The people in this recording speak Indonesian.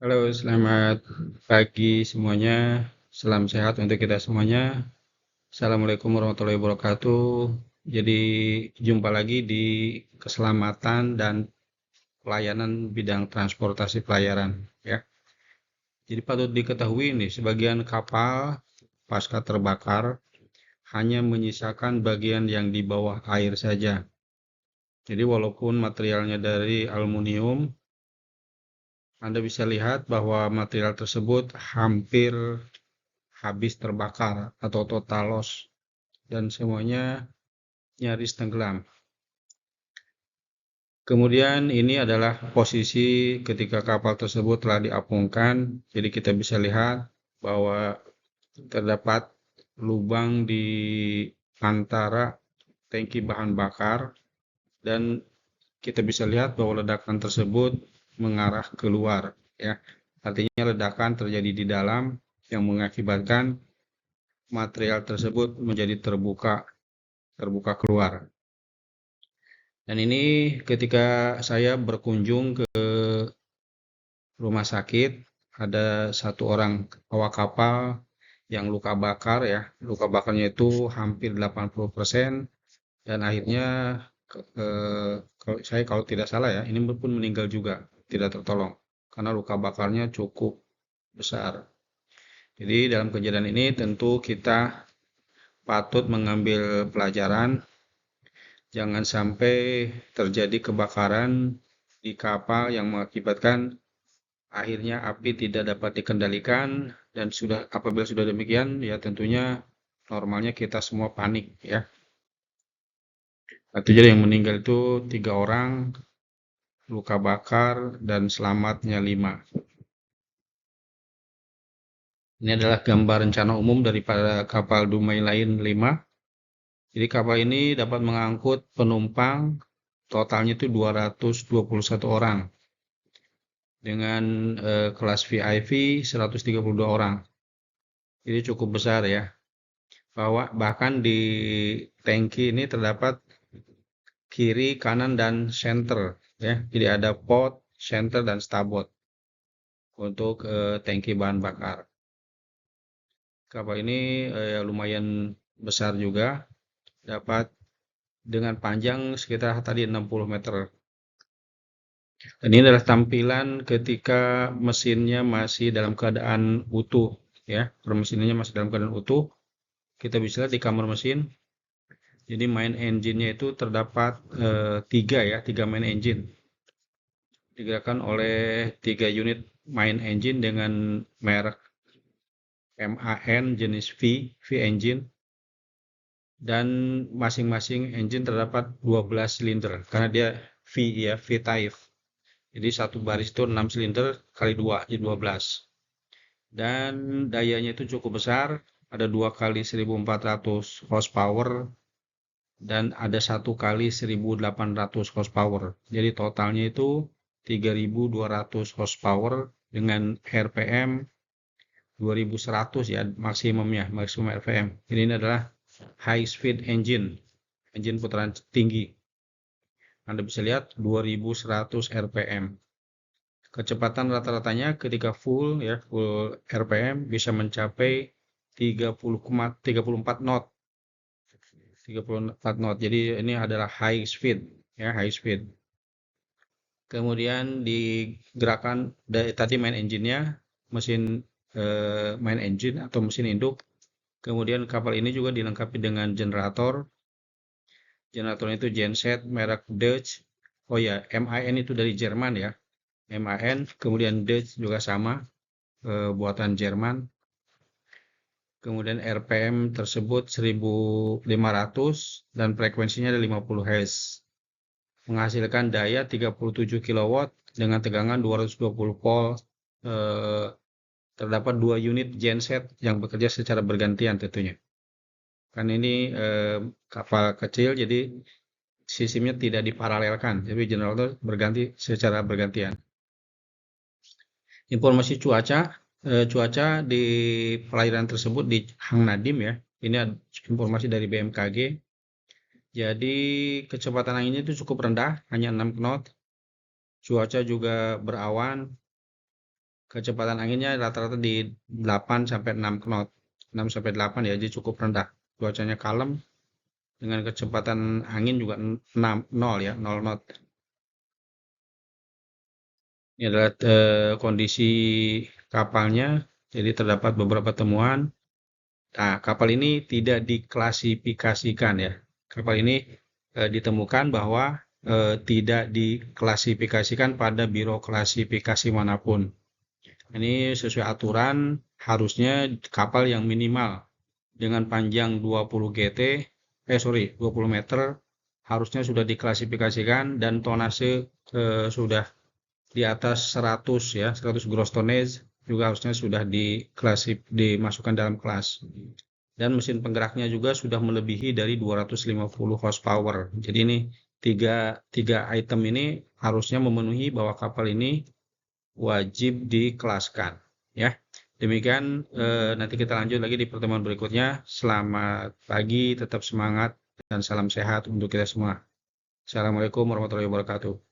Halo, selamat pagi semuanya. Salam sehat untuk kita semuanya. Assalamualaikum warahmatullahi wabarakatuh. Jadi, jumpa lagi di keselamatan dan pelayanan bidang transportasi pelayaran, ya. Jadi patut diketahui nih, sebagian kapal pasca terbakar hanya menyisakan bagian yang di bawah air saja. Jadi walaupun materialnya dari aluminium, Anda bisa lihat bahwa material tersebut hampir habis terbakar atau total loss dan semuanya nyaris tenggelam. Kemudian ini adalah posisi ketika kapal tersebut telah diapungkan. Jadi kita bisa lihat bahwa terdapat lubang di antara tangki bahan bakar dan kita bisa lihat bahwa ledakan tersebut mengarah keluar, ya. Artinya ledakan terjadi di dalam yang mengakibatkan material tersebut menjadi terbuka keluar. Dan ini ketika saya berkunjung ke rumah sakit, ada satu orang awak kapal yang luka bakar, ya. Luka bakarnya itu hampir 80% dan akhirnya kalau tidak salah, ya, ini pun meninggal juga, tidak tertolong karena luka bakarnya cukup besar. Jadi dalam kejadian ini tentu kita patut mengambil pelajaran. Jangan sampai terjadi kebakaran di kapal yang mengakibatkan akhirnya api tidak dapat dikendalikan dan apabila sudah demikian, ya tentunya normalnya kita semua panik, ya. Jadi yang meninggal itu 3 orang, luka bakar dan selamatnya 5. Ini adalah gambar rencana umum daripada kapal Dumai Lain 5. Jadi kapal ini dapat mengangkut penumpang totalnya itu 221 orang. Dengan kelas VIP 132 orang. Jadi cukup besar, ya. Bahkan di tangki ini terdapat kiri, kanan, dan center, ya. Jadi ada port, center, dan starboard untuk tangki bahan bakar. Kapal ini lumayan besar juga, dapat dengan panjang sekitar tadi 60 meter. Dan ini adalah tampilan ketika mesinnya masih dalam keadaan utuh, ya. Mesinnya masih dalam keadaan utuh. Kita bisa lihat di kamar mesin. Jadi main engine-nya itu terdapat 3, ya, 3 main engine. Digerakkan oleh 3 unit main engine dengan merek MAN jenis V engine. Dan masing-masing engine terdapat 12 silinder karena dia V, ya, V type. Jadi satu baris itu 6 silinder kali 2, jadi 12. Dan dayanya itu cukup besar, ada 2 kali 1400 horsepower dan ada 1 kali 1800 horsepower. Jadi totalnya itu 3200 horsepower dengan RPM 2100, ya, maksimum RPM. Ini adalah high speed engine putaran tinggi. Anda bisa lihat 2100 RPM. Kecepatan rata-ratanya ketika full RPM bisa mencapai 34 knot. 34 knot. Jadi ini adalah high speed, ya, high speed. Kemudian digerakkan tadi main engine-nya, mesin main engine atau mesin induk. Kemudian kapal ini juga dilengkapi dengan generator. Generatornya itu genset merek Dutch. Oh ya, MAN itu dari Jerman, ya. MAN, kemudian Dutch juga sama, buatan Jerman. Kemudian RPM tersebut 1500 dan frekuensinya ada 50 Hz. Menghasilkan daya 37 kW dengan tegangan 220 volt. Terdapat 2 unit genset yang bekerja secara bergantian tentunya. Kan ini kapal kecil, jadi sistemnya tidak diparalelkan, jadi generator berganti secara bergantian. Informasi cuaca di perairan tersebut di Hang Nadim, ya. Ini informasi dari BMKG. Jadi kecepatan anginnya itu cukup rendah, hanya 6 knot. Cuaca juga berawan. kecepatan anginnya rata-rata di 8 sampai 6 knot. 6 sampai 8 ya, jadi cukup rendah. Cuacanya kalem dengan kecepatan angin juga 6 0 ya, 0 knot. Ini adalah kondisi kapalnya. Jadi terdapat beberapa temuan. Nah, kapal ini tidak diklasifikasikan ya. Kapal ini ditemukan bahwa tidak diklasifikasikan pada biro klasifikasi manapun. Ini sesuai aturan, harusnya kapal yang minimal dengan panjang 20 GT, 20 meter, harusnya sudah diklasifikasikan dan tonase sudah di atas 100 ya, 100 gross tonnage juga harusnya sudah dimasukkan dalam kelas. Dan mesin penggeraknya juga sudah melebihi dari 250 horsepower. Jadi ini tiga item ini harusnya memenuhi bahwa kapal ini wajib dikelaskan ya. Demikian nanti kita lanjut lagi di pertemuan berikutnya. Selamat pagi, tetap semangat dan salam sehat untuk kita semua. Assalamualaikum warahmatullahi wabarakatuh.